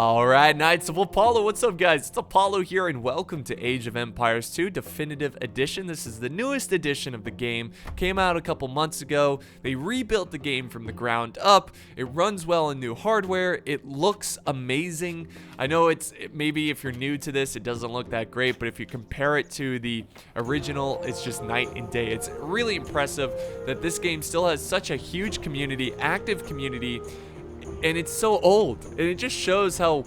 Alright, Knights of Apollo, what's up guys? It's Apollo here and welcome to Age of Empires 2 Definitive Edition. This is the newest edition of the game. Came out a couple months ago. They rebuilt the game from the ground up. It runs well on new hardware. It looks amazing. I know maybe if you're new to this, it doesn't look that great, but if you compare it to the original, it's just night and day. It's really impressive that this game still has such a huge community, active community, and it's so old, and it just shows how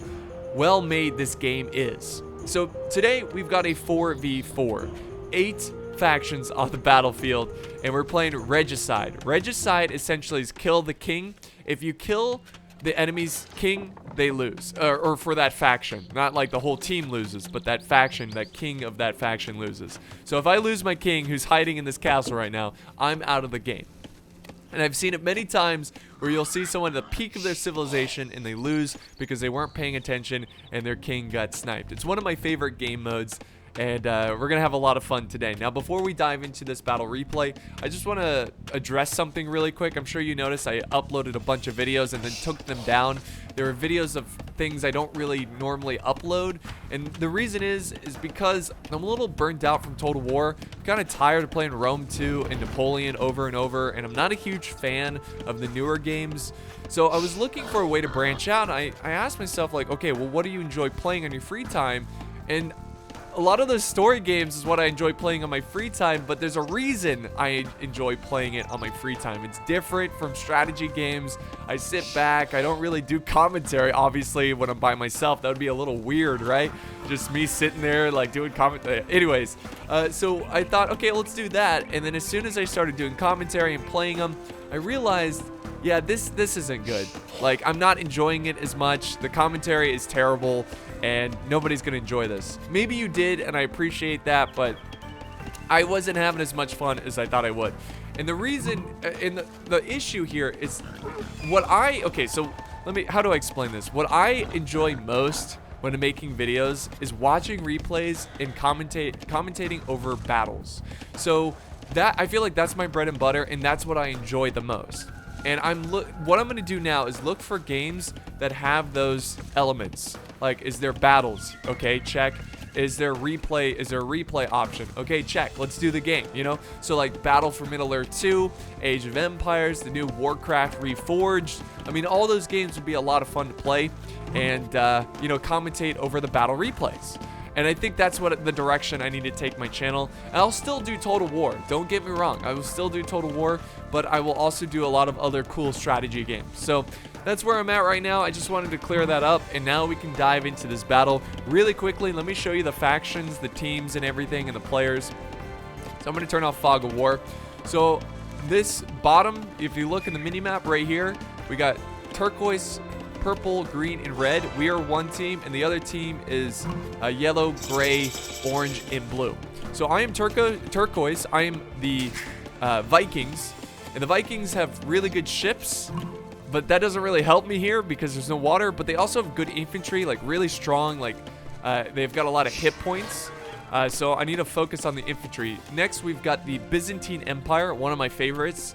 well made this game is. So today we've got a 4v4, 8 factions on the battlefield, and we're playing Regicide. Regicide essentially is kill the king. If you kill the enemy's king, they lose, or for that faction. Not like the whole team loses, but that faction, that king of that faction loses. So if I lose my king who's hiding in this castle right now, I'm out of the game. And I've seen it many times where you'll see someone at the peak of their civilization and they lose because they weren't paying attention and their king got sniped. It's one of my favorite game modes, and we're going to have a lot of fun today. Now, before we dive into this battle replay, I just want to address something really quick. I'm sure you noticed I uploaded a bunch of videos and then took them down. There are videos of things I don't really normally upload, and the reason is because I'm a little burnt out from Total War. I'm kind of tired of playing Rome 2 and Napoleon over and over, and I'm not a huge fan of the newer games. So I was looking for a way to branch out. I asked myself, like, okay, well, what do you enjoy playing on your free time? And a lot of those story games is what I enjoy playing on my free time, but there's a reason I enjoy playing it on my free time. It's different from strategy games. I sit back. I don't really do commentary, obviously, when I'm by myself. That would be a little weird, right? Just me sitting there, like, doing commentary. Anyways, so I thought, okay, let's do that. And then as soon as I started doing commentary and playing them, I realized, yeah, this isn't good. Like, I'm not enjoying it as much. The commentary is terrible, and nobody's gonna enjoy this. Maybe you did, and I appreciate that, but I wasn't having as much fun as I thought I would. And the reason, and the issue here is okay, so how do I explain this? What I enjoy most when I'm making videos is watching replays and commentating over battles. So that, I feel like that's my bread and butter, and that's what I enjoy the most. And what I'm going to do now is look for games that have those elements. Like, is there battles? Okay, check. Is there a replay option? Okay, check. Let's do the game, you know? So like Battle for Middle-earth 2, Age of Empires, the new Warcraft Reforged. I mean, all those games would be a lot of fun to play and, you know, commentate over the battle replays. And I think that's the direction I need to take my channel. And I'll still do Total War. Don't get me wrong. I will still do Total War, but I will also do a lot of other cool strategy games. So that's where I'm at right now. I just wanted to clear that up, and now we can dive into this battle really quickly. Let me show you the factions, the teams, and everything, and the players. So I'm going to turn off Fog of War. So this bottom, if you look in the mini-map right here, we got turquoise, purple, green, and red. We are one team, and the other team is yellow, gray, orange, and blue. So I am turquoise. I am the Vikings, and the Vikings have really good ships, but that doesn't really help me here because there's no water. But they also have good infantry, like really strong. Like they've got a lot of hit points. So I need to focus on the infantry. Next, we've got the Byzantine Empire, one of my favorites.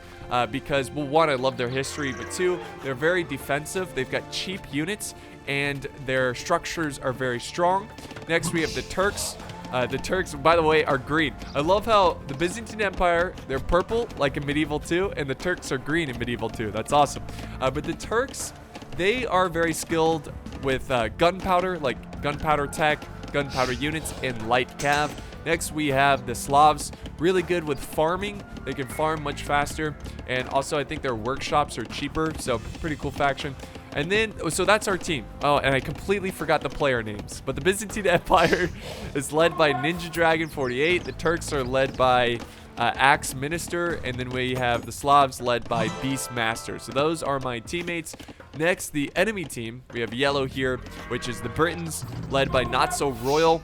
Because, well, one, I love their history, but two, they're very defensive. They've got cheap units, and their structures are very strong. Next, we have the Turks. The Turks, by the way, are green. I love how the Byzantine Empire, they're purple, like in Medieval 2, and the Turks are green in Medieval 2. That's awesome. But the Turks, they are very skilled with gunpowder, like gunpowder tech, gunpowder units, and light cav. Next, we have the Slavs, really good with farming. They can farm much faster, and also I think their workshops are cheaper, so pretty cool faction. And then, so that's our team. Oh, and I completely forgot the player names. But the Byzantine Empire is led by Ninja Dragon 48. The Turks are led by Axe Minister, and then we have the Slavs led by Beast Master. So those are my teammates. Next, the enemy team. We have yellow here, which is the Britons, led by Not So Royal.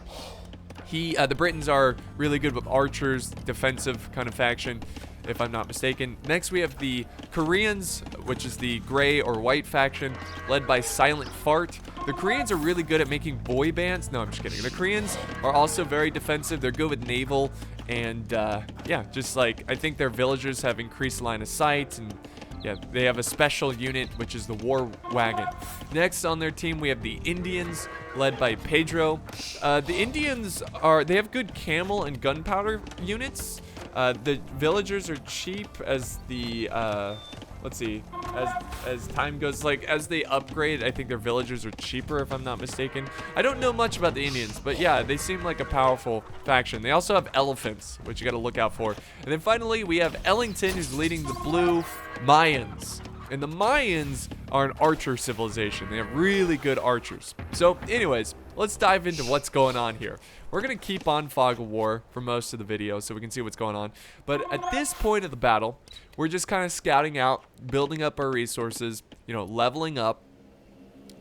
The Britons are really good with archers, defensive kind of faction, if I'm not mistaken. Next, we have the Koreans, which is the gray or white faction, led by Silent Fart. The Koreans are really good at making boy bands. No, I'm just kidding. The Koreans are also very defensive. They're good with naval, and yeah, just like, I think their villagers have increased line of sight, and Yeah, they have a special unit, which is the war wagon. Next on their team, we have the Indians, led by Pedro. The Indians they have good camel and gunpowder units. The villagers are cheap as the, let's see, as time goes, like, as they upgrade, I think their villagers are cheaper, if I'm not mistaken. I don't know much about the Indians, but yeah, they seem like a powerful faction. They also have elephants, which you got to look out for. And then finally, we have Ellington, who's leading the blue Mayans. And the Mayans are an archer civilization. They have really good archers. So anyways, let's dive into what's going on here. We're going to keep on Fog of War for most of the video so we can see what's going on. But at this point of the battle, we're just kind of scouting out, building up our resources, you know, leveling up.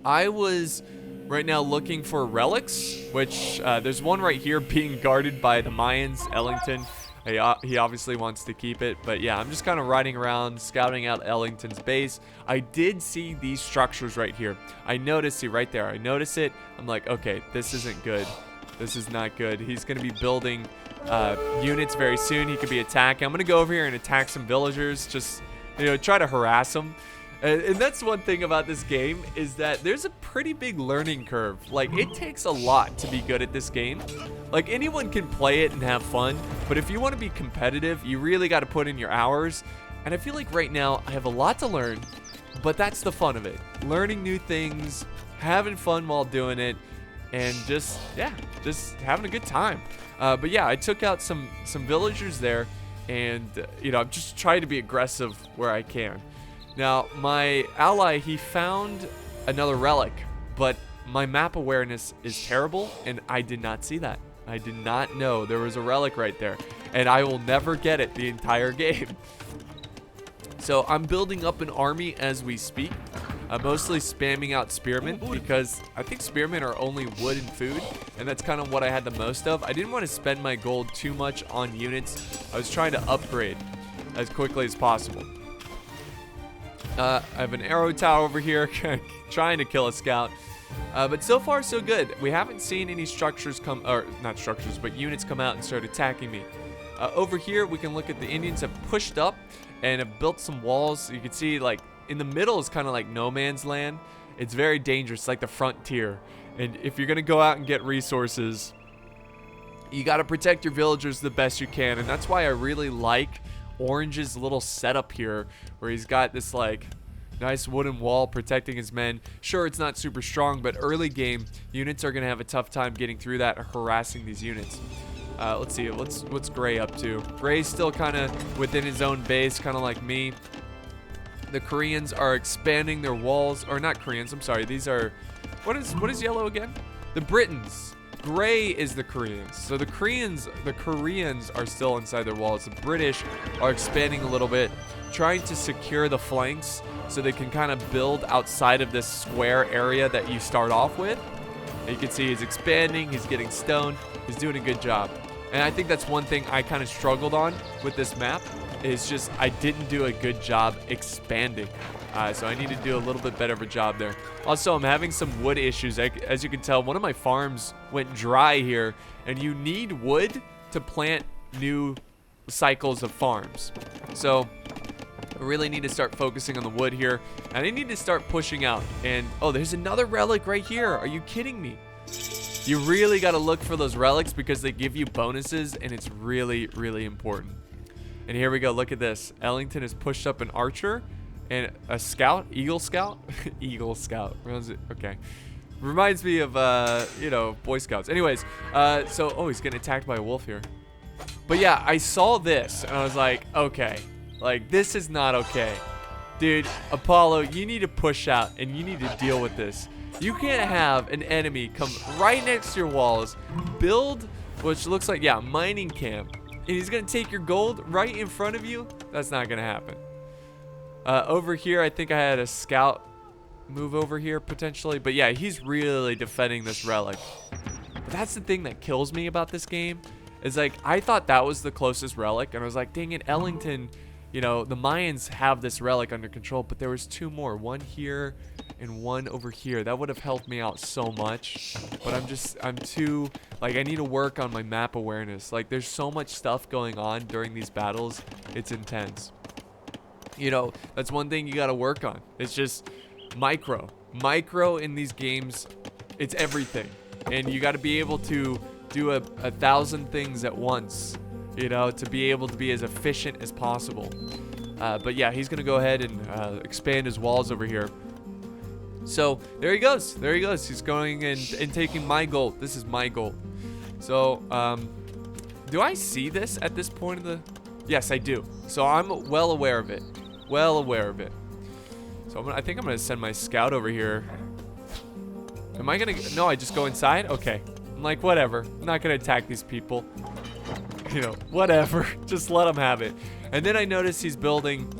I was right now looking for relics, which there's one right here being guarded by the Mayans, Ellington. He obviously wants to keep it, but yeah, I'm just kind of riding around, scouting out Ellington's base. I did see these structures right here. I noticed, see right there, I noticed it. I'm like, okay, this isn't good. This is not good. He's going to be building units very soon. He could be attacking. I'm going to go over here and attack some villagers, just, you know, try to harass them. And that's one thing about this game, is that there's a pretty big learning curve. Like, it takes a lot to be good at this game. Like, anyone can play it and have fun, but if you want to be competitive, you really got to put in your hours. And I feel like right now I have a lot to learn, but that's the fun of it. Learning new things, having fun while doing it, and just, yeah, just having a good time. But yeah, I took out some villagers there, and, you know, I'm just trying to be aggressive where I can. Now, my ally, he found another relic, but my map awareness is terrible, and I did not see that. I did not know there was a relic right there, and I will never get it the entire game. So I'm building up an army as we speak. I'm mostly spamming out spearmen because I think spearmen are only wood and food, and that's kind of what I had the most of. I didn't want to spend my gold too much on units. I was trying to upgrade as quickly as possible. I have an arrow tower over here trying to kill a scout. But so far, so good. We haven't seen any structures come, or not structures, but units come out and start attacking me. Over here, we can look at the Indians have pushed up and have built some walls. You can see, like, in the middle is kind of like no man's land. It's very dangerous, like the frontier. And if you're going to go out and get resources, you got to protect your villagers the best you can. And that's why I really like Orange's little setup here, where he's got this, like, nice wooden wall protecting his men. Sure, it's not super strong, but early game, units are going to have a tough time getting through that or harassing these units. Let's see, what's Gray up to? Gray's still kind of within his own base, kind of like me. The Koreans are expanding their walls, or not Koreans, I'm sorry. These are, what is yellow again? The Britons. Gray is the Koreans. So the Koreans are still inside their walls. The British are expanding a little bit, trying to secure the flanks so they can kind of build outside of this square area that you start off with. And you can see he's expanding, he's getting stone, he's doing a good job. And I think that's one thing I kind of struggled on with this map, is just I didn't do a good job expanding. So I need to do a little bit better of a job there. Also, I'm having some wood issues. As you can tell, one of my farms went dry here, and you need wood to plant new cycles of farms. So I really need to start focusing on the wood here, and I need to start pushing out. And oh, there's another relic right here. Are you kidding me? You really got to look for those relics because they give you bonuses, and it's really, really important. And here we go. Look at this. Ellington has pushed up an archer and a scout, Eagle Scout. Eagle Scout. Okay. Reminds me of, you know, Boy Scouts. Anyways, oh, he's getting attacked by a wolf here. But yeah, I saw this and I was like, okay, like, this is not okay. Dude, Apollo, you need to push out and you need to deal with this. You can't have an enemy come right next to your walls, build, which looks like, yeah, mining camp, and he's going to take your gold right in front of you. That's not going to happen. Over here, I think I had a scout move over here potentially. But yeah, he's really defending this relic. But that's the thing that kills me about this game. Is like, I thought that was the closest relic. And I was like, dang it, Ellington, you know, the Mayans have this relic under control. But there was two more. One here and one over here. That would have helped me out so much. But I'm too, like, I need to work on my map awareness. Like, there's so much stuff going on during these battles. It's intense. You know, that's one thing you got to work on. It's just micro in these games. It's everything, and you got to be able to do a 1,000 things at once, you know, to be able to be as efficient as possible. But yeah, he's gonna go ahead and expand his walls over here. So there he goes. He's going and taking my gold. This is my gold. So do I see this at this point of the? Yes, I do. So I'm well aware of it. So I think I'm gonna send my scout over here. Am I gonna? No, I just go inside. Okay. I'm like, whatever. I'm not gonna attack these people. You know, whatever. Just let him have it. And then I notice he's building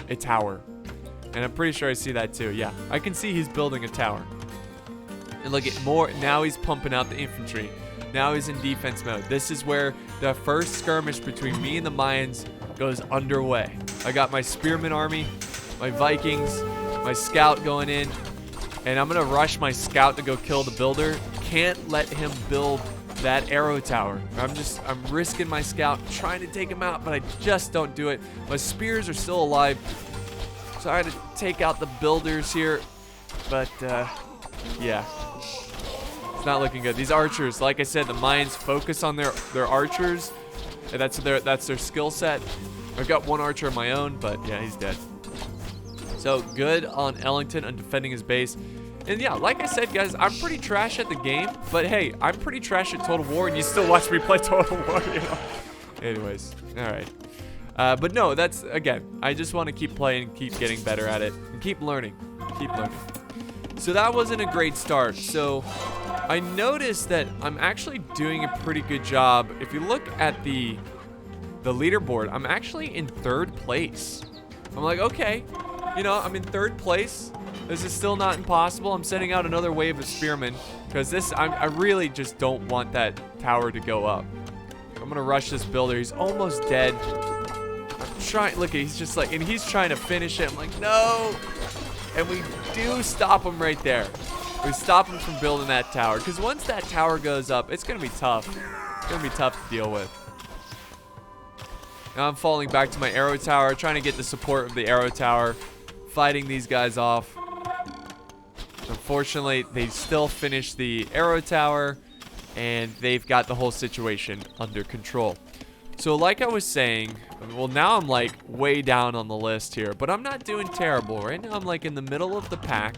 a tower. And I'm pretty sure I see that too. Yeah, I can see he's building a tower. And look at more. Now he's pumping out the infantry. Now he's in defense mode. This is where the first skirmish between me and the Mayans goes underway. I got my spearman army, my Vikings, my scout going in. And I'm going to rush my scout to go kill the builder. Can't let him build that arrow tower. I'm risking my scout, trying to take him out, but I just don't do it. My spears are still alive. So I had to take out the builders here. But, yeah. It's not looking good. These archers, like I said, the Mayans focus on their archers. And that's their skill set. I've got one archer of my own, but yeah, he's dead. So good on Ellington on defending his base. And yeah, like I said, guys, I'm pretty trash at the game. But hey, I'm pretty trash at Total War, and you still watch me play Total War, you know? Anyways, all right. But no, that's, again, I just want to keep playing, keep getting better at it, and keep learning. So that wasn't a great start. So I noticed that I'm actually doing a pretty good job. If you look at the leaderboard, I'm actually in 3rd place. I'm like, okay, you know, I'm in 3rd place. This is still not impossible. I'm sending out another wave of spearmen because I really just don't want that tower to go up. I'm gonna rush this builder. He's almost dead. I'm trying. Look, he's just like, and he's trying to finish it. I'm like, no. And we do stop him right there. We stop him from building that tower because once that tower goes up, it's gonna be tough. It's gonna be tough to deal with. Now I'm falling back to my arrow tower, trying to get the support of the arrow tower, fighting these guys off. Unfortunately, they still finish the arrow tower, and they've got the whole situation under control. So like I was saying, well, now I'm like way down on the list here, but I'm not doing terrible. Right now I'm like in the middle of the pack.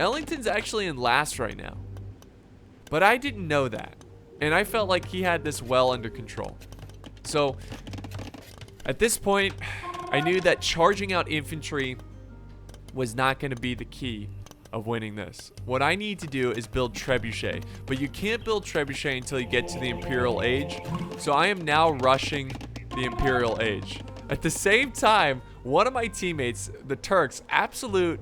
Ellington's actually in last right now, but I didn't know that, and I felt like he had this well under control. So at this point, I knew that charging out infantry was not going to be the key of winning this. What I need to do is build trebuchet, but you can't build trebuchet until you get to the Imperial Age. So I am now rushing the Imperial Age. At the same time, one of my teammates, the Turks, absolute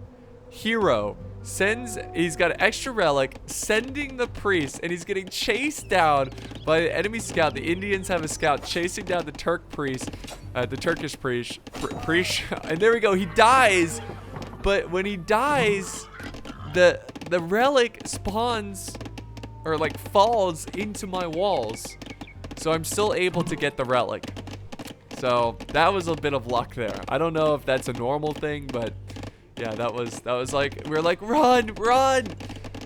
hero, he's got an extra relic, sending the priest, and he's getting chased down by the enemy scout. The Indians have a scout chasing down the Turk priest, the Turkish priest, and there we go. He dies, but when he dies, the relic spawns or like falls into my walls, so I'm still able to get the relic. So that was a bit of luck there. I don't know if that's a normal thing, but yeah, that was like, we're like, run,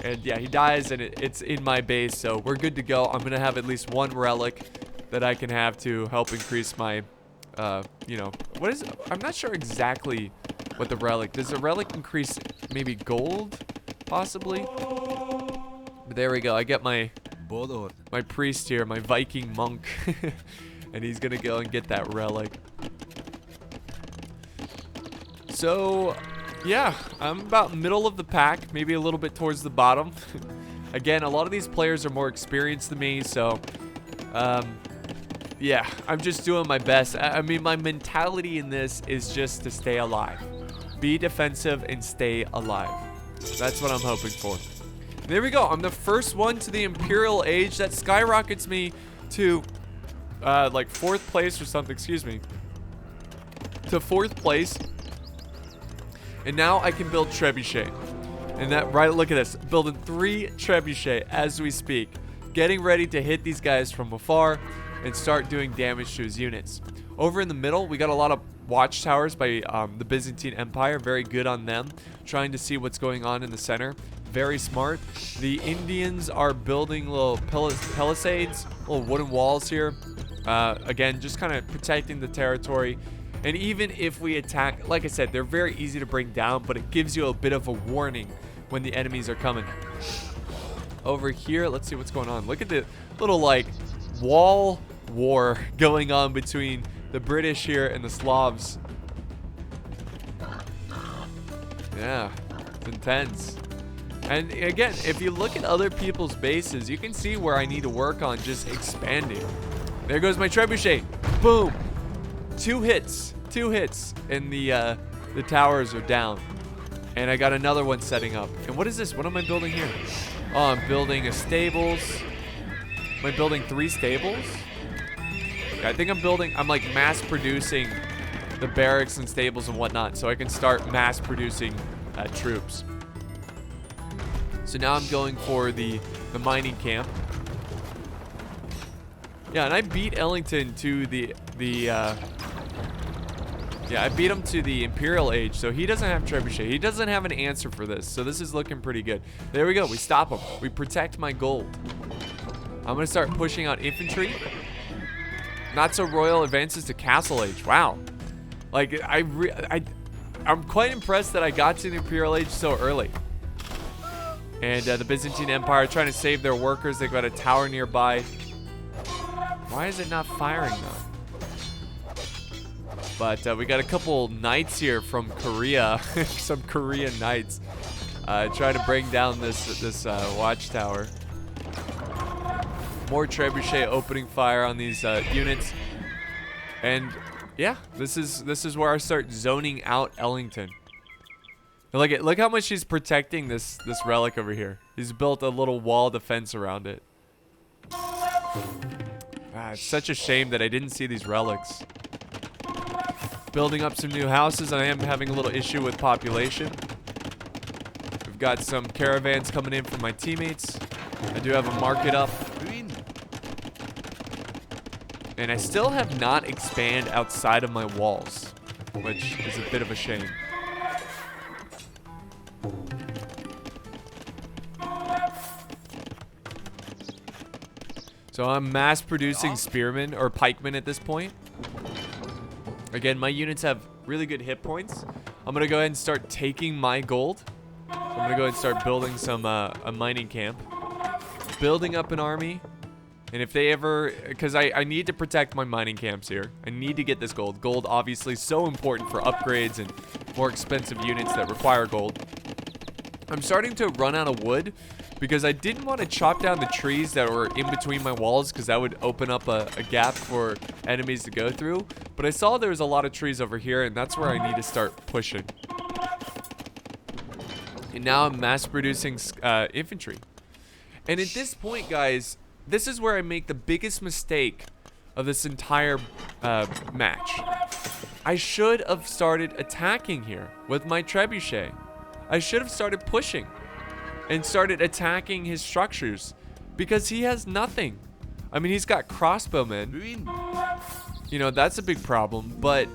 and yeah, he dies, and it's in my base, so we're good to go. I'm gonna have at least one relic that I can have to help increase my you know, what is it? I'm not sure exactly what the relic does. The relic increase maybe gold, possibly? But there we go. I get my priest here, my Viking monk, and he's gonna go and get that relic. So yeah, I'm about middle of the pack, maybe a little bit towards the bottom. Again, a lot of these players are more experienced than me, so yeah, I'm just doing my best. I mean, my mentality in this is just to stay alive. Be defensive and stay alive. That's what I'm hoping for. There we go. I'm the first one to the Imperial Age. That skyrockets me to like 4th place or something. Excuse me. To 4th place. And now I can build trebuchet. And that, right, look at this. Building 3 trebuchet as we speak. Getting ready to hit these guys from afar and start doing damage to his units. Over in the middle, we got a lot of watchtowers by the Byzantine Empire. Very good on them. Trying to see what's going on in the center. Very smart. The Indians are building little palisades, little wooden walls here. Again, just kind of protecting the territory. And even if we attack, like I said, they're very easy to bring down, but it gives you a bit of a warning when the enemies are coming. Over here, let's see what's going on. Look at the little, like, wall war going on between the British here and the Slavs. Yeah, it's intense. And again, if you look at other people's bases, you can see where I need to work on just expanding. There goes my trebuchet. Boom. 2 hits. 2 hits. And the towers are down. And I got another one setting up. And what is this? What am I building here? Oh, I'm building a stables. Am I building 3 stables? Okay, I think I'm like mass producing the barracks and stables and whatnot, so I can start mass producing troops. So now I'm going for the mining camp. Yeah, and I beat Ellington to I beat him to the Imperial Age, so he doesn't have trebuchet. He doesn't have an answer for this, so this is looking pretty good. There we go. We stop him. We protect my gold. I'm going to start pushing out infantry. Not so royal advances to Castle Age. Wow. Like, I'm quite impressed that I got to the Imperial Age so early. And the Byzantine Empire trying to save their workers. They've got a tower nearby. Why is it not firing, though? But we got a couple knights here from Korea. Some Korean knights. Trying to bring down this watchtower. More trebuchet opening fire on these units. And yeah, this is where I start zoning out Ellington. Look how much he's protecting this relic over here. He's built a little wall defense around it. It's such a shame that I didn't see these relics. Building up some new houses. I am having a little issue with population. We've got some caravans coming in from my teammates. I do have a market up. And I still have not expanded outside of my walls, which is a bit of a shame. So I'm mass producing spearmen or pikemen at this point. Again, my units have really good hit points. I'm going to go ahead and start taking my gold. So I'm going to go ahead and start building some a mining camp. Building up an army. And if they ever, because I need to protect my mining camps here. I need to get this gold. Gold obviously so important for upgrades and more expensive units that require gold. I'm starting to run out of wood because I didn't want to chop down the trees that were in between my walls because that would open up a gap for enemies to go through. But I saw there was a lot of trees over here, and that's where I need to start pushing. And now I'm mass producing infantry. And at this point, guys, this is where I make the biggest mistake of this entire match. I should have started attacking here with my trebuchet. I should have started pushing and started attacking his structures because he has nothing. I mean, he's got crossbowmen. You know, that's a big problem. But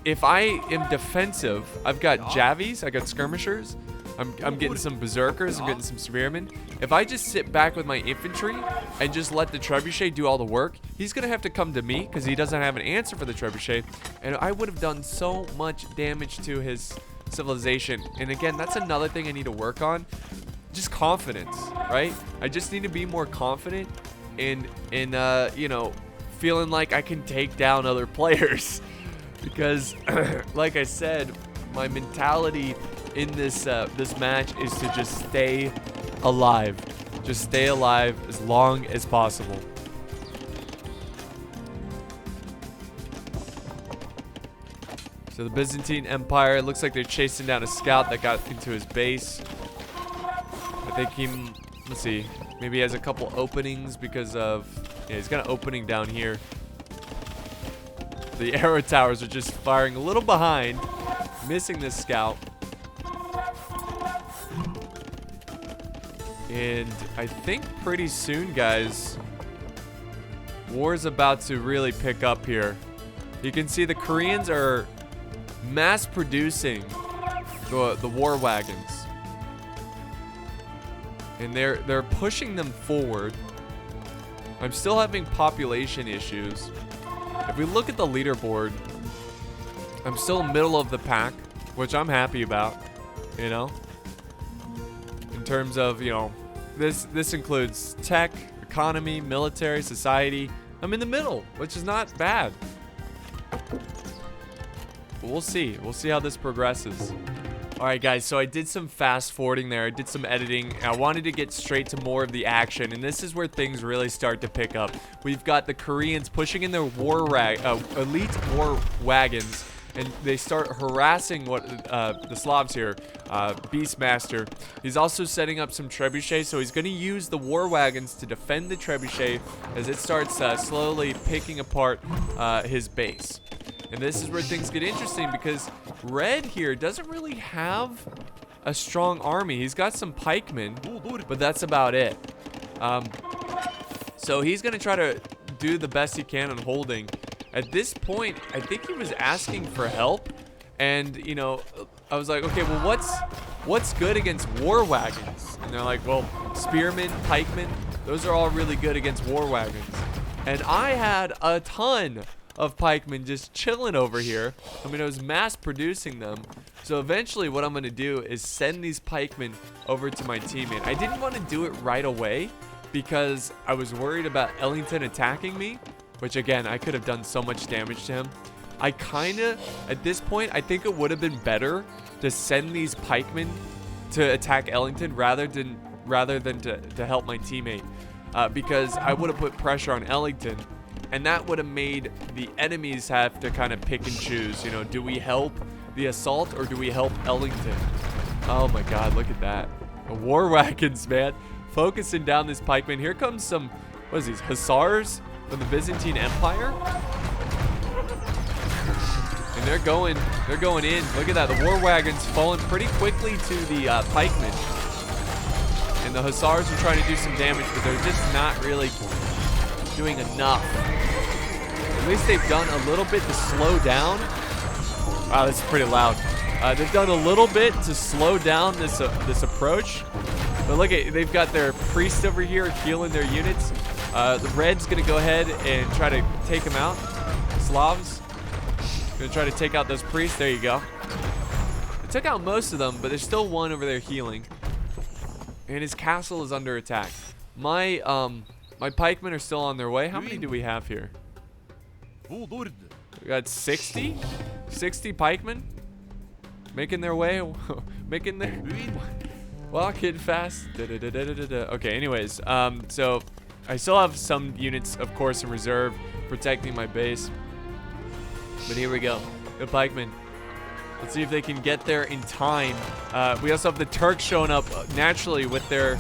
if I am defensive, I've got javies, I got skirmishers. I'm getting some berserkers, I'm getting some spearmen. If I just sit back with my infantry and just let the trebuchet do all the work, he's gonna have to come to me because he doesn't have an answer for the trebuchet, and I would have done so much damage to his civilization. And again, that's another thing I need to work on. Just confidence, right? I just need to be more confident in you know, feeling like I can take down other players. Because like I said, my mentality in this match is to just stay alive. Just stay alive as long as possible. So the Byzantine Empire, it looks like they're chasing down a scout that got into his base. I think he, let's see, maybe he has a couple openings because of, yeah, he's got an opening down here. The arrow towers are just firing a little behind, missing this scout. And I think pretty soon, guys, war's about to really pick up here. You can see the Koreans are mass producing the war wagons. And they're pushing them forward. I'm still having population issues. If we look at the leaderboard, I'm still middle of the pack, which I'm happy about, you know? In terms of, you know, this includes tech, economy, military, society. I'm in the middle, which is not bad. But we'll see. We'll see how this progresses. Alright guys, so I did some fast forwarding there. I did some editing. I wanted to get straight to more of the action, and this is where things really start to pick up. We've got the Koreans pushing in their elite war wagons, and they start harassing the Slavs here. Beastmaster. He's also setting up some trebuchets, so he's going to use the war wagons to defend the trebuchet as it starts slowly picking apart his base. And this is where things get interesting because Red here doesn't really have a strong army. He's got some pikemen, but that's about it. So he's going to try to do the best he can on holding. At this point, I think he was asking for help. And, you know, I was like, okay, well, what's good against war wagons? And they're like, well, spearmen, pikemen, those are all really good against war wagons. And I had a ton of pikemen just chilling over here. I mean, I was mass producing them. So eventually what I'm going to do is send these pikemen over to my teammate. I didn't want to do it right away because I was worried about Ellington attacking me, which again, I could have done so much damage to him. I kind of, at this point, I think it would have been better to send these pikemen to attack Ellington rather than to help my teammate, because I would have put pressure on Ellington. And that would have made the enemies have to kind of pick and choose. You know, do we help the assault or do we help Ellington? Oh my god, look at that. The war wagons, man. Focusing down this pikeman. Here comes some, what is these, hussars from the Byzantine Empire? And they're going in. Look at that. The war wagons falling pretty quickly to the pikemen. And the hussars are trying to do some damage, but they're just not really doing enough. At least they've done a little bit to slow down. Wow, this is pretty loud. They've done a little bit to slow down this approach. But look at, they've got their priest over here healing their units. The red's gonna go ahead and try to take them out. Slavs gonna try to take out those priests. There you go. They took out most of them, but there's still one over there healing. And his castle is under attack. My pikemen are still on their way. How many do we have here? We got 60 pikemen making their way, making their walking fast. Okay, anyways, so I still have some units, of course, in reserve protecting my base. But here we go, the pikemen. Let's see if they can get there in time. We also have the Turks showing up naturally with their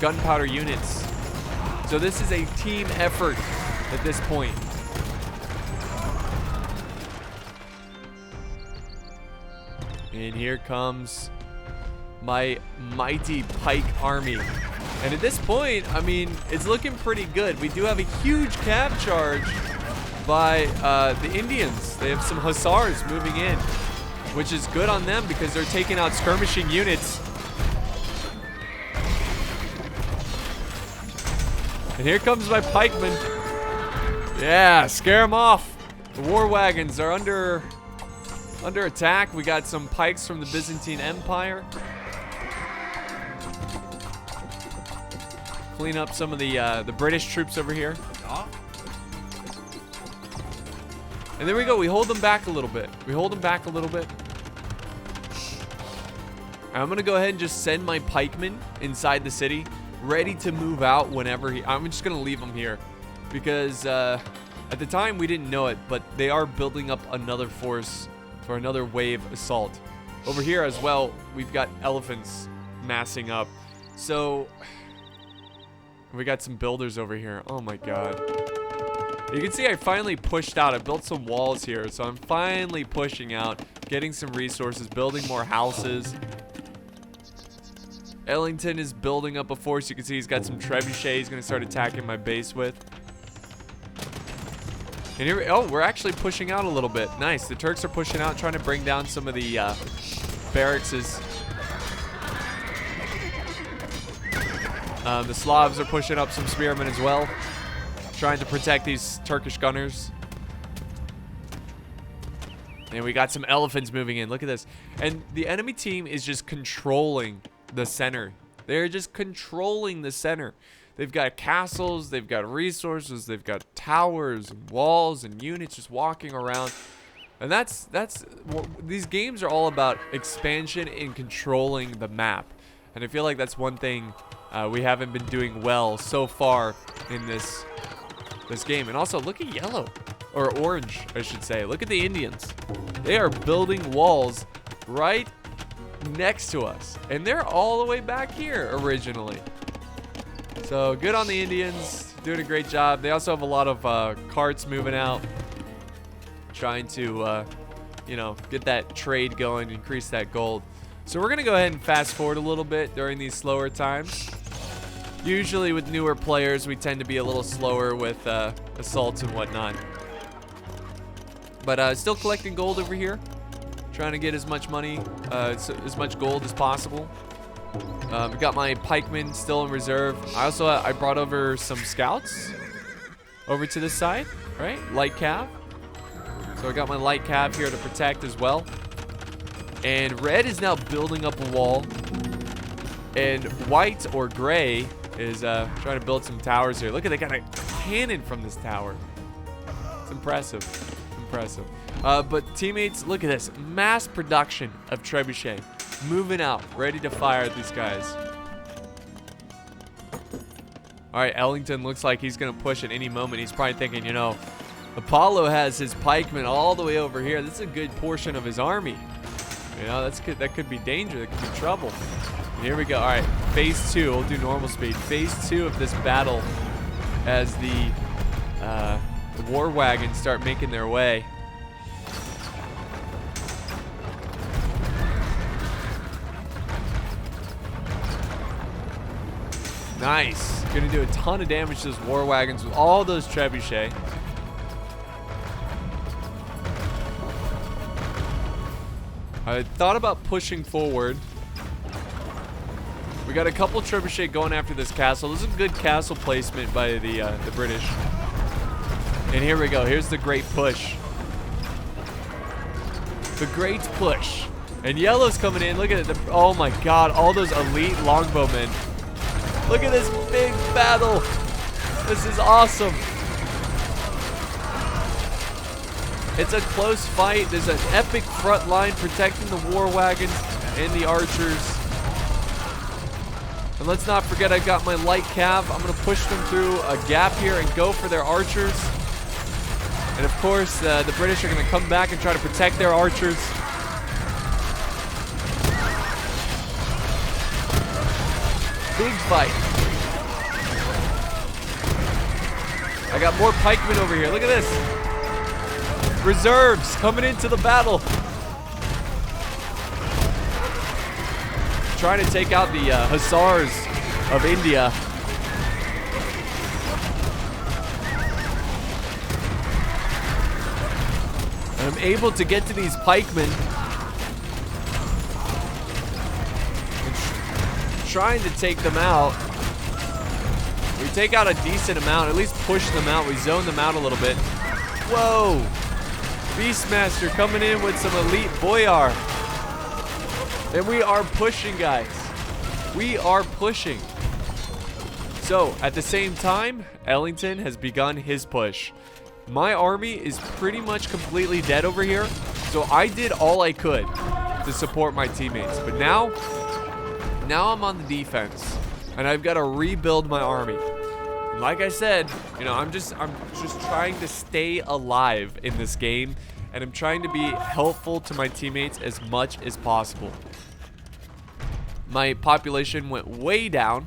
gunpowder units. So this is a team effort at this point. And here comes my mighty pike army. And at this point, I mean, it's looking pretty good. We do have a huge cav charge by the Indians. They have some hussars moving in, which is good on them because they're taking out skirmishing units. And here comes my pikemen. Yeah, scare them off. The war wagons are under attack. We got some pikes from the Byzantine Empire. Clean up some of the British troops over here. And there we go. We hold them back a little bit. I'm going to go ahead and just send my pikemen inside the city, ready to move out whenever I'm just going to leave them here. Because at the time, we didn't know it, but they are building up another force for another wave assault. Over here as well, we've got elephants massing up. So we got some builders over here. Oh my god. You can see I finally pushed out. I built some walls here, so I'm finally pushing out, getting some resources, building more houses. Ellington is building up a force. You can see he's got some trebuchets he's going to start attacking my base with. And here, oh, we're actually pushing out a little bit. Nice. The Turks are pushing out, trying to bring down some of the barracks. The Slavs are pushing up some spearmen as well, trying to protect these Turkish gunners. And we got some elephants moving in. Look at this. And the enemy team is just controlling the center. They're just controlling the center. They've got castles, they've got resources, they've got towers and walls and units just walking around. And these games are all about expansion and controlling the map. And I feel like that's one thing we haven't been doing well so far in this game. And also, look at yellow, or orange, I should say. Look at the Indians. They are building walls right next to us. And they're all the way back here originally. So good on the Indians, doing a great job. They also have a lot of carts moving out, trying to, you know, get that trade going, increase that gold. So we're gonna go ahead and fast forward a little bit during these slower times. Usually with newer players, we tend to be a little slower with assaults and whatnot. But still collecting gold over here, trying to get as much money, as much gold as possible. Got my pikemen still in reserve. I brought over some scouts over to this side, right? Light cav. So I got my light cav here to protect as well. And red is now building up a wall. And white or gray is trying to build some towers here. Look at, they got a cannon from this tower. It's impressive. Impressive. But teammates, look at this. Mass production of trebuchet. Moving out, ready to fire at these guys. All right, Ellington looks like he's going to push at any moment. He's probably thinking, you know, Apollo has his pikemen all the way over here. This is a good portion of his army. You know, that could be danger. That could be trouble. And here we go. All right, phase 2. We'll do normal speed. Phase 2 of this battle as the war wagons start making their way. Nice. Gonna do a ton of damage to those war wagons with all those trebuchet. I thought about pushing forward. We got a couple trebuchet going after this castle. This is a good castle placement by the British. And here we go. Here's the great push. The great push. And yellow's coming in. Look at it. Oh my god. All those elite longbowmen. Look at this big battle. This is awesome. It's a close fight. There's an epic front line protecting the war wagons and the archers. And let's not forget, I've got my light cav. I'm going to push them through a gap here and go for their archers. And of course, the British are going to come back and try to protect their archers. Big fight. I got more pikemen over here. Look at this. Reserves coming into the battle. Trying to take out the hussars of India. And I'm able to get to these pikemen. Trying to take them out. We take out a decent amount, at least push them out. We zone them out a little bit. Whoa! Beastmaster coming in with some elite boyar. And we are pushing, guys. We are pushing. So, at the same time, Ellington has begun his push. My army is pretty much completely dead over here. So I did all I could to support my teammates. But now I'm on the defense, and I've got to rebuild my army. And like I said, you know, I'm just trying to stay alive in this game, and I'm trying to be helpful to my teammates as much as possible. My population went way down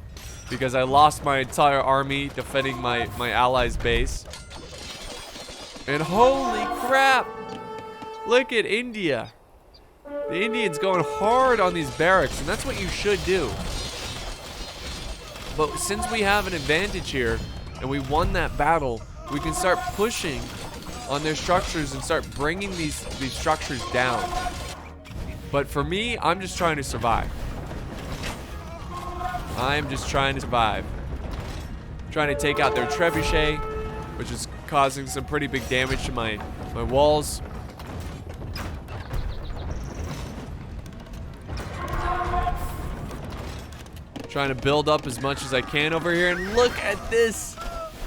because I lost my entire army defending my allies' base. And holy crap! Look at India. The Indians going hard on these barracks, and that's what you should do. But since we have an advantage here, and we won that battle, we can start pushing on their structures and start bringing these structures down. But for me, I'm just trying to survive. I'm just trying to survive. Trying to take out their trebuchet, which is causing some pretty big damage to my walls. Trying to build up as much as I can over here. And look at this.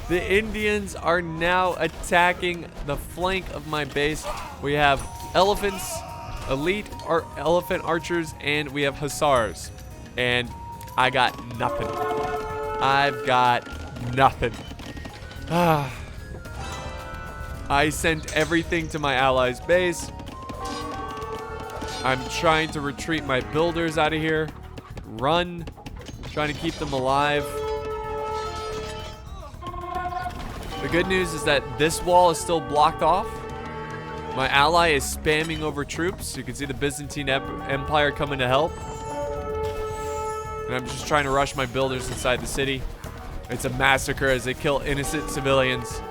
The Indians are now attacking the flank of my base. We have elephants, elite elephant archers, and we have hussars. And I got nothing. I've got nothing. I sent everything to my allies' base. I'm trying to retreat my builders out of here. Run. Trying to keep them alive. The good news is that this wall is still blocked off. My ally is spamming over troops. You can see the Byzantine Empire coming to help. And I'm just trying to rush my builders inside the city. It's a massacre as they kill innocent civilians.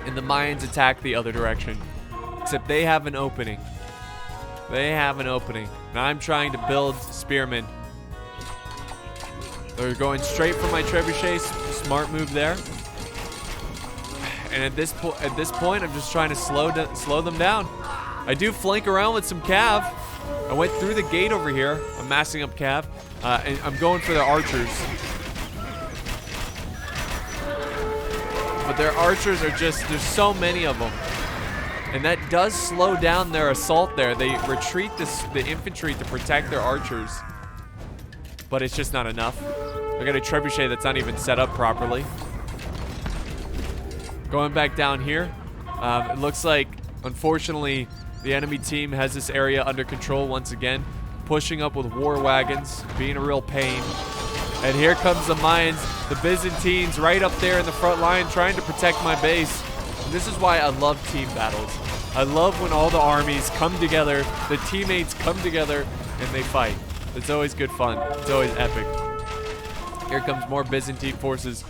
And the Mayans attack the other direction. Except they have an opening. They have an opening. Now I'm trying to build spearmen. They're going straight for my trebuchet. Smart move there. And at this point, I'm just trying to slow them down. I do flank around with some cav. I went through the gate over here. I'm massing up cav. And I'm going for their archers. But their archers are just, there's so many of them. And that does slow down their assault there. They retreat the infantry to protect their archers. But it's just not enough. I got a trebuchet that's not even set up properly. Going back down here. It looks like, unfortunately, the enemy team has this area under control once again. Pushing up with war wagons. Being a real pain. And here comes the Mayans. The Byzantines right up there in the front line trying to protect my base. And this is why I love team battles. I love when all the armies come together, the teammates come together, and they fight. It's always good fun. It's always epic. Here comes more Byzantine forces,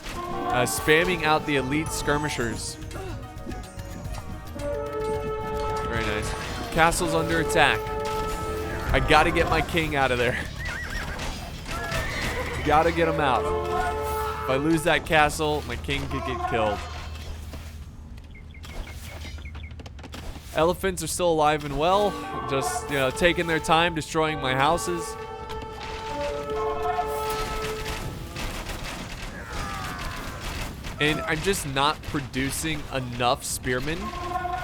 spamming out the elite skirmishers. Very nice. Castle's under attack. I gotta get my king out of there. Gotta get him out. If I lose that castle, my king could get killed. Elephants are still alive and well, just, you know, taking their time destroying my houses. And I'm just not producing enough spearmen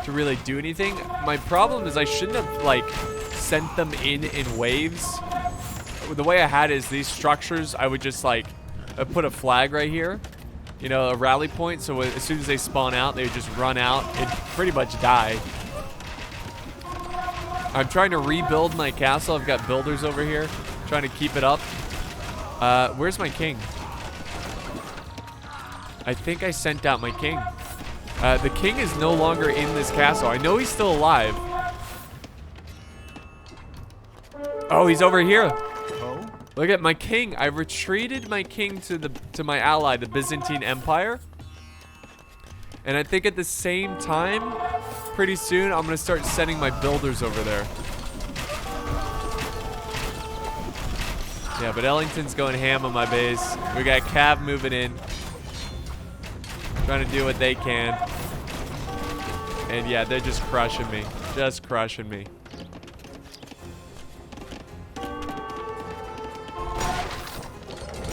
to really do anything. My problem is I shouldn't have, like, sent them in waves. The way I had it is these structures, I would just, like, put a flag right here. You know, a rally point, so as soon as they spawn out, they would just run out and pretty much die. I'm trying to rebuild my castle. I've got builders over here trying to keep it up. Where's my king? I think I sent out my king. The king is no longer in this castle. I know he's still alive. Oh, he's over here. Oh. Look at my king. I retreated my king to my ally, the Byzantine Empire. And I think at the same time, pretty soon, I'm gonna start sending my builders over there. Yeah, but Ellington's going ham on my base. We got Cav moving in. Trying to do what they can. And yeah, they're just crushing me. Just crushing me.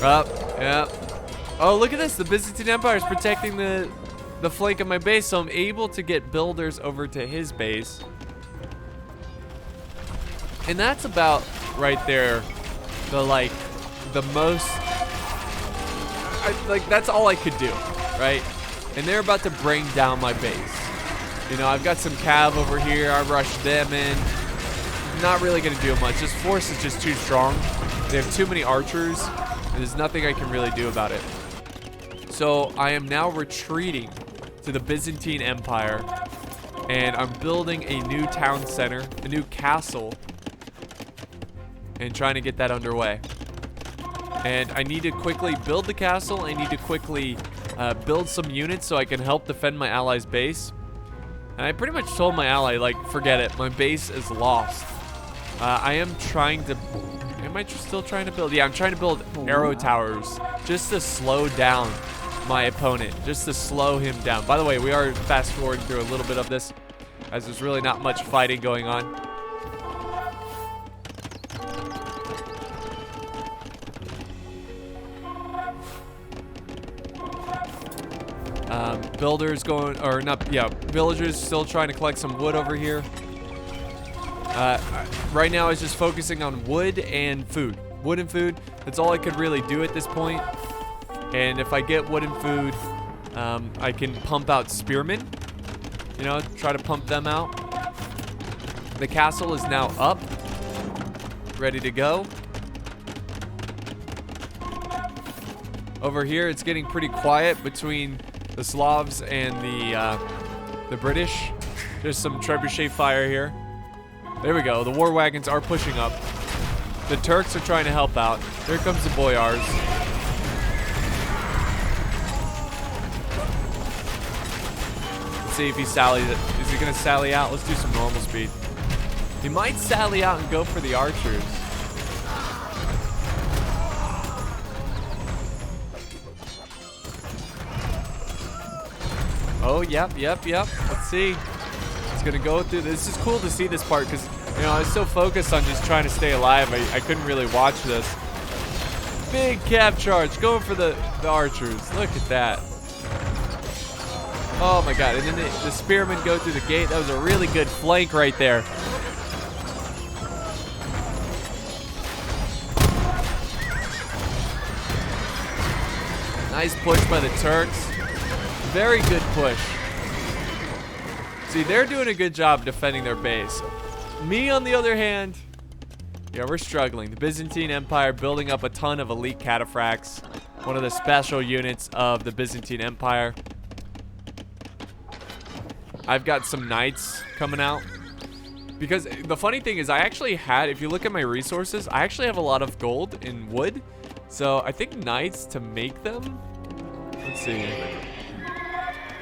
Up, yeah. Oh, look at this. The Byzantine Empire is protecting the flank of my base, so I'm able to get builders over to his base. And that's about right there the most that's all I could do, right? And they're about to bring down my base. You know, I've got some cav over here. I rushed them in. Not really gonna do much. This force is just too strong. They have too many archers, and there's nothing I can really do about it. So I am now retreating to the Byzantine Empire, and I'm building a new town center, a new castle, and trying to get that underway. And I need to quickly build the castle. I need to quickly build some units so I can help defend my ally's base. And I pretty much told my ally, like, forget it. My base is lost. I am trying to... Am I still trying to build? Yeah, I'm trying to build arrow towers just to slow down my opponent. Just to slow him down. By the way, we are fast forwarding through a little bit of this, as there's really not much fighting going on. Builders going, or not, yeah, villagers still trying to collect some wood over here. Right now I was just focusing on wood and food. Wood and food, that's all I could really do at this point. And if I get wood and food, I can pump out spearmen. You know, try to pump them out. The castle is now up, ready to go. Over here, it's getting pretty quiet between the Slavs and the British. There's some trebuchet fire here. There we go. The war wagons are pushing up. The Turks are trying to help out. Here comes the boyars. Let's see if he sallies. Is he gonna sally out? Let's do some normal speed. He might sally out and go for the archers. Oh, yep. Let's see. It's gonna go through. This is cool to see this part because, you know, I was so focused on just trying to stay alive. I couldn't really watch this. Big cav charge, going for the archers. Look at that. Oh my god! And then the spearmen go through the gate. That was a really good flank right there. Nice push by the Turks. Very good push. See, they're doing a good job defending their base. Me, on the other hand, yeah, we're struggling. The Byzantine Empire building up a ton of elite cataphracts, one of the special units of the Byzantine Empire. I've got some knights coming out. Because the funny thing is, I actually had, if you look at my resources, I actually have a lot of gold in wood. So I think knights to make them. Let's see.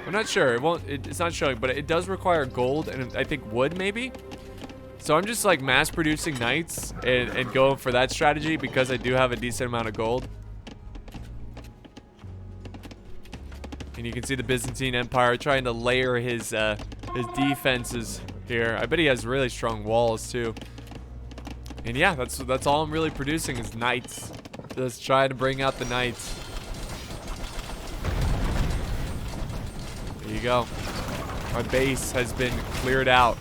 I'm not sure. It's not showing, but it does require gold and I think wood maybe. So I'm just like mass producing knights and going for that strategy because I do have a decent amount of gold. And you can see the Byzantine Empire trying to layer his defenses here. I bet he has really strong walls too. And yeah, that's all I'm really producing is knights. Just try to bring out the knights. There you go. My base has been cleared out,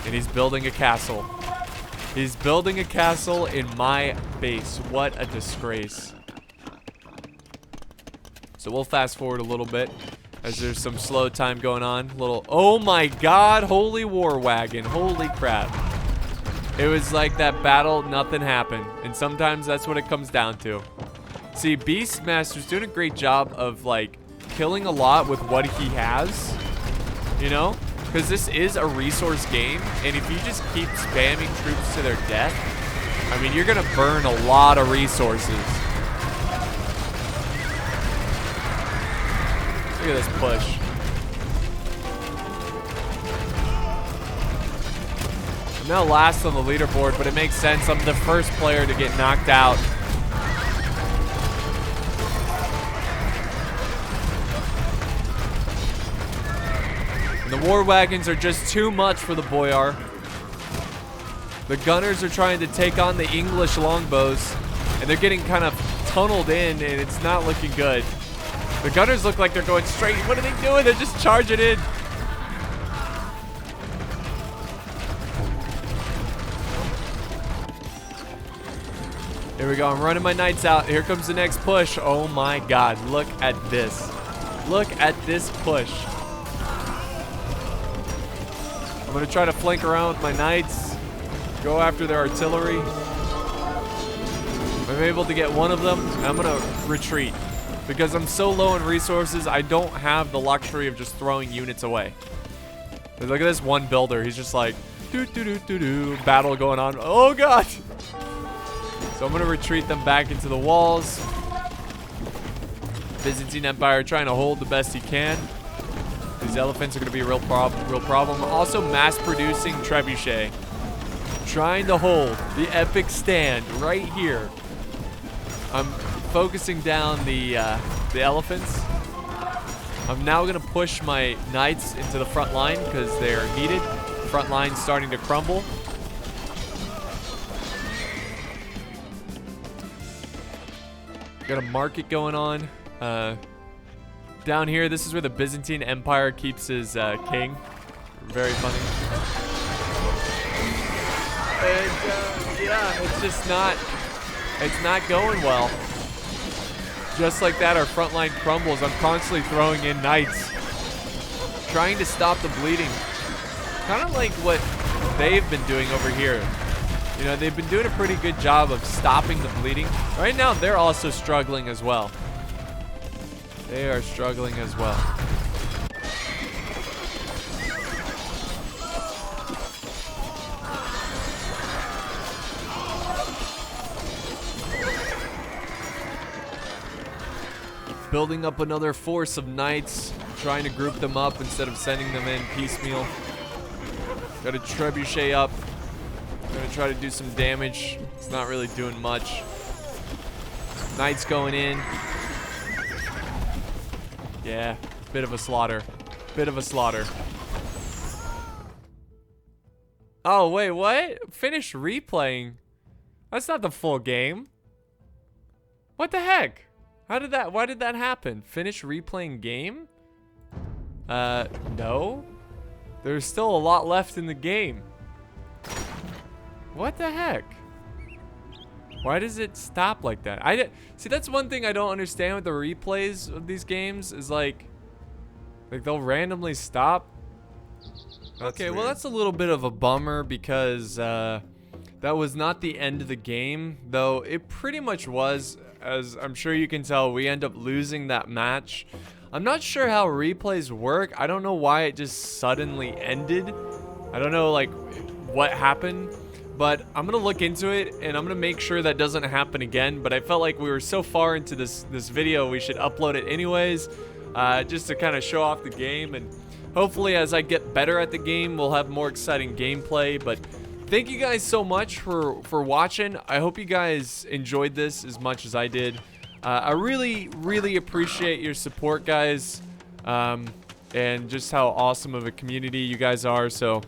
and he's building a castle. He's building a castle in my base. What a disgrace. So we'll fast forward a little bit as there's some slow time going on. Oh my god, holy war wagon. Holy crap. It was like that battle, nothing happened. And sometimes that's what it comes down to. See, Beastmaster's doing a great job of like killing a lot with what he has, you know, because this is a resource game, and if you just keep spamming troops to their death, I mean, you're gonna burn a lot of resources. Look at this push. I'm now last on the leaderboard, but it makes sense. I'm the first player to get knocked out. And the war wagons are just too much for the boyar. The gunners are trying to take on the English longbows, and they're getting kind of tunneled in, and it's not looking good. The gunners look like they're going straight. What are they doing? They're just charging in. Here we go. I'm running my knights out. Here comes the next push. Oh my god. Look at this. Look at this push. I'm going to try to flank around with my knights. Go after their artillery. I'm able to get one of them. I'm going to retreat. Because I'm so low in resources, I don't have the luxury of just throwing units away. Look at this one builder. He's just like, doo-doo-doo-doo-doo. Battle going on. Oh, God. So I'm going to retreat them back into the walls. Byzantine Empire trying to hold the best he can. These elephants are going to be a real problem. Also mass producing trebuchet. Trying to hold the epic stand right here. I'm focusing down the elephants. I'm now going to push my knights into the front line because they're needed. Front line's starting to crumble. Got a market going on. Down here, this is where the Byzantine Empire keeps his king. Very funny. And yeah, it's just not going well. Just like that, our front line crumbles. I'm constantly throwing in knights, trying to stop the bleeding. Kind of like what they've been doing over here. You know, they've been doing a pretty good job of stopping the bleeding. Right now, they're also struggling as well. They are struggling as well. Building up another force of knights, trying to group them up instead of sending them in piecemeal. Got a trebuchet up. Gonna try to do some damage. It's not really doing much. Knights going in. Yeah, bit of a slaughter. Bit of a slaughter. Oh, wait, what? Finish replaying. That's not the full game. What the heck? Why did that happen? Finish replaying game? No. There's still a lot left in the game. What the heck? Why does it stop like that? See, that's one thing I don't understand with the replays of these games is like they'll randomly stop. Okay, well that's a little bit of a bummer because that was not the end of the game, though it pretty much was. As I'm sure you can tell, we end up losing that match. I'm not sure how replays work. I don't know why it just suddenly ended. I don't know like what happened. But I'm gonna look into it and I'm gonna make sure that doesn't happen again. But I felt like we were so far into this video, we should upload it anyways, just to kind of show off the game. And hopefully as I get better at the game, we'll have more exciting gameplay. But thank you guys so much for watching. I hope you guys enjoyed this as much as I did. I really appreciate your support, guys. And just how awesome of a community you guys are. So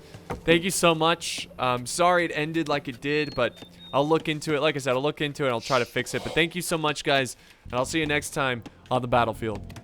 thank you so much. Sorry it ended like it did, but I'll look into it. Like I said, I'll look into it and I'll try to fix it. But thank you so much, guys, and I'll see you next time on the battlefield.